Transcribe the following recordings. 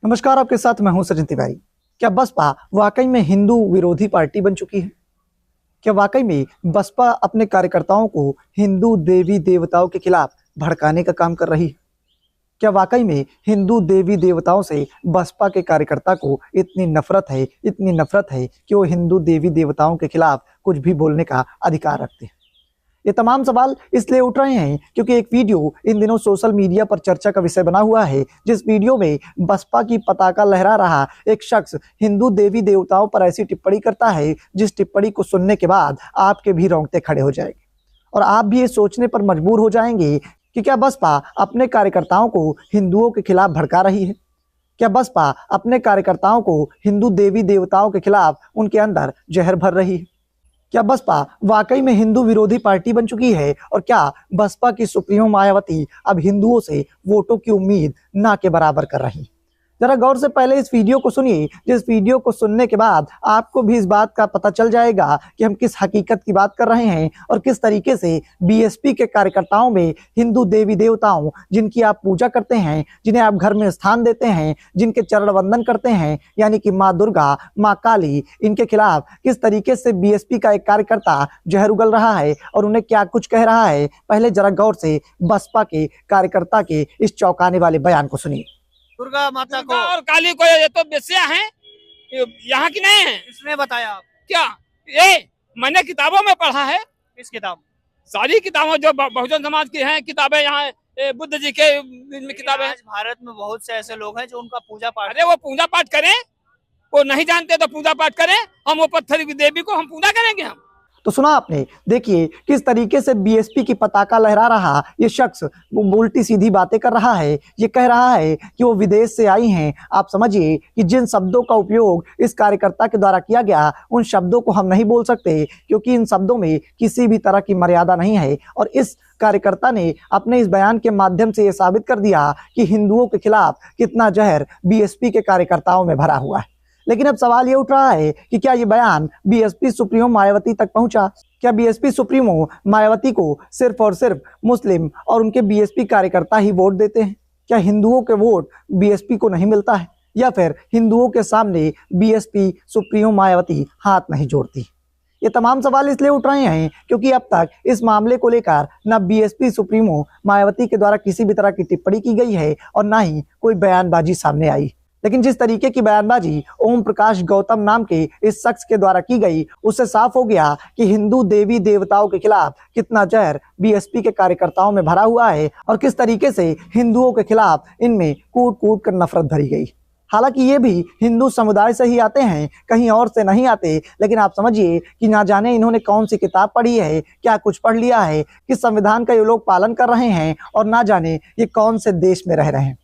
नमस्कार, आपके साथ मैं हूं सचिन तिवारी। क्या बसपा वाकई में हिंदू विरोधी पार्टी बन चुकी है? क्या वाकई में बसपा अपने कार्यकर्ताओं को हिंदू देवी देवताओं के खिलाफ भड़काने का काम कर रही है? क्या वाकई में हिंदू देवी देवताओं से बसपा के कार्यकर्ता को इतनी नफरत है कि वो हिंदू देवी देवताओं के खिलाफ कुछ भी बोलने का अधिकार रखते हैं? ये तमाम सवाल इसलिए उठ रहे हैं क्योंकि एक वीडियो इन दिनों सोशल मीडिया पर चर्चा का विषय बना हुआ है, जिस वीडियो में बसपा की पताका लहरा रहा एक शख्स हिंदू देवी देवताओं पर ऐसी टिप्पणी करता है जिस टिप्पणी को सुनने के बाद आपके भी रोंगटे खड़े हो जाएंगे और आप भी ये सोचने पर मजबूर हो जाएंगे कि क्या बसपा अपने कार्यकर्ताओं को हिंदुओं के खिलाफ भड़का रही है? क्या बसपा अपने कार्यकर्ताओं को हिंदू देवी देवताओं के खिलाफ उनके अंदर जहर भर रही है? क्या बसपा वाकई में हिंदू विरोधी पार्टी बन चुकी है? और क्या बसपा की सुप्रीमो मायावती अब हिंदुओं से वोटों की उम्मीद ना के बराबर कर रही? जरा गौर से पहले इस वीडियो को सुनिए, जिस वीडियो को सुनने के बाद आपको भी इस बात का पता चल जाएगा कि हम किस हकीकत की बात कर रहे हैं और किस तरीके से बीएसपी के कार्यकर्ताओं में हिंदू देवी देवताओं, जिनकी आप पूजा करते हैं, जिन्हें आप घर में स्थान देते हैं, जिनके चरण वंदन करते हैं, यानी कि माँ दुर्गा, माँ काली, इनके खिलाफ किस तरीके से बीएसपी का एक कार्यकर्ता जहर उगल रहा है और उन्हें क्या कुछ कह रहा है। पहले जरा गौर से बसपा के कार्यकर्ता के इस चौंकाने वाले बयान को सुनिए। दुर्गा माता को और काली को ये तो बेस्या हैं, यहाँ की नहीं है। किसने बताया? आप क्या ये मैंने किताबों में पढ़ा है। किस किताब? सारी किताबें जो बहुजन समाज की हैं किताबें, यहाँ बुद्ध जी के इनमें किताबें। आज भारत में बहुत से ऐसे लोग हैं जो उनका पूजा पाठ अरे वो पूजा पाठ करें, वो नहीं जानते तो पूजा पाठ करें। हम वो पत्थर की देवी को हम पूजा करेंगे? हम तो सुना आपने, देखिए किस तरीके से बीएसपी की पताका लहरा रहा ये शख्स उल्टी सीधी बातें कर रहा है। ये कह रहा है कि वो विदेश से आई हैं। आप समझिए कि जिन शब्दों का उपयोग इस कार्यकर्ता के द्वारा किया गया, उन शब्दों को हम नहीं बोल सकते क्योंकि इन शब्दों में किसी भी तरह की मर्यादा नहीं है। और इस कार्यकर्ता ने अपने इस बयान के माध्यम से ये साबित कर दिया कि हिंदुओं के खिलाफ कितना जहर बीएसपी के कार्यकर्ताओं में भरा हुआ है। लेकिन अब सवाल ये उठ रहा है कि क्या ये बयान बीएसपी सुप्रीमो मायावती तक पहुंचा? क्या बीएसपी सुप्रीमो मायावती को सिर्फ और सिर्फ मुस्लिम और उनके बीएसपी कार्यकर्ता ही वोट देते हैं? क्या हिंदुओं के वोट बीएसपी को नहीं मिलता है? या फिर हिंदुओं के सामने बीएसपी सुप्रीमो मायावती हाथ नहीं जोड़ती? ये तमाम सवाल इसलिए उठ रहे हैं क्योंकि अब तक इस मामले को लेकर न बीएसपी सुप्रीमो मायावती के द्वारा किसी भी तरह की टिप्पणी की गई है और ना ही कोई बयानबाजी सामने आई। लेकिन जिस तरीके की बयानबाजी ओम प्रकाश गौतम नाम के इस शख्स के द्वारा की गई, उससे साफ हो गया कि हिंदू देवी देवताओं के खिलाफ कितना जहर बीएसपी के कार्यकर्ताओं में भरा हुआ है और किस तरीके से हिंदुओं के खिलाफ इनमें कूट कूट कर नफरत भरी गई। हालांकि ये भी हिंदू समुदाय से ही आते हैं, कहीं और से नहीं आते। लेकिन आप समझिए कि ना जाने इन्होंने कौन सी किताब पढ़ी है, क्या कुछ पढ़ लिया है, किस संविधान का ये लोग पालन कर रहे हैं और ना जाने ये कौन से देश में रह रहे हैं।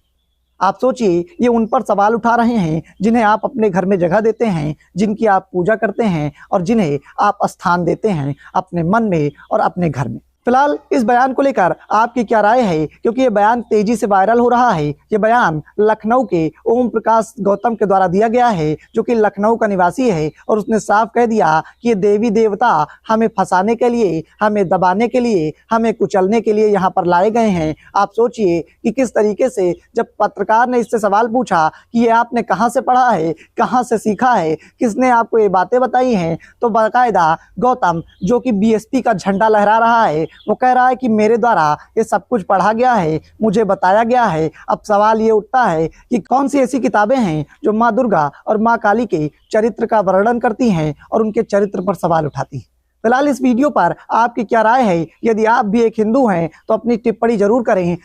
आप सोचिए, ये उन पर सवाल उठा रहे हैं जिन्हें आप अपने घर में जगह देते हैं, जिनकी आप पूजा करते हैं और जिन्हें आप स्थान देते हैं अपने मन में और अपने घर में। फिलहाल इस बयान को लेकर आपकी क्या राय है? क्योंकि ये बयान तेजी से वायरल हो रहा है। ये बयान लखनऊ के ओम प्रकाश गौतम के द्वारा दिया गया है, जो कि लखनऊ का निवासी है और उसने साफ कह दिया कि ये देवी देवता हमें फंसाने के लिए, हमें दबाने के लिए, हमें कुचलने के लिए यहाँ पर लाए गए हैं। आप सोचिए कि किस तरीके से जब पत्रकार ने इससे सवाल पूछा कि ये आपने कहाँ से पढ़ा है, कहाँ से सीखा है, किसने आपको ये बातें बताई हैं, तो बाकायदा गौतम, जो कि बीएसपी का झंडा लहरा रहा है, वो कह रहा है कि मेरे द्वारा ये सब कुछ पढ़ा गया है, मुझे बताया गया है। अब सवाल ये उठता है कि कौन सी ऐसी किताबें हैं जो माँ दुर्गा और माँ काली के चरित्र का वर्णन करती हैं और उनके चरित्र पर सवाल उठाती हैं। फिलहाल इस वीडियो पर आपकी क्या राय है? यदि आप भी एक हिंदू हैं तो अपनी टिप्पणी जरूर करें।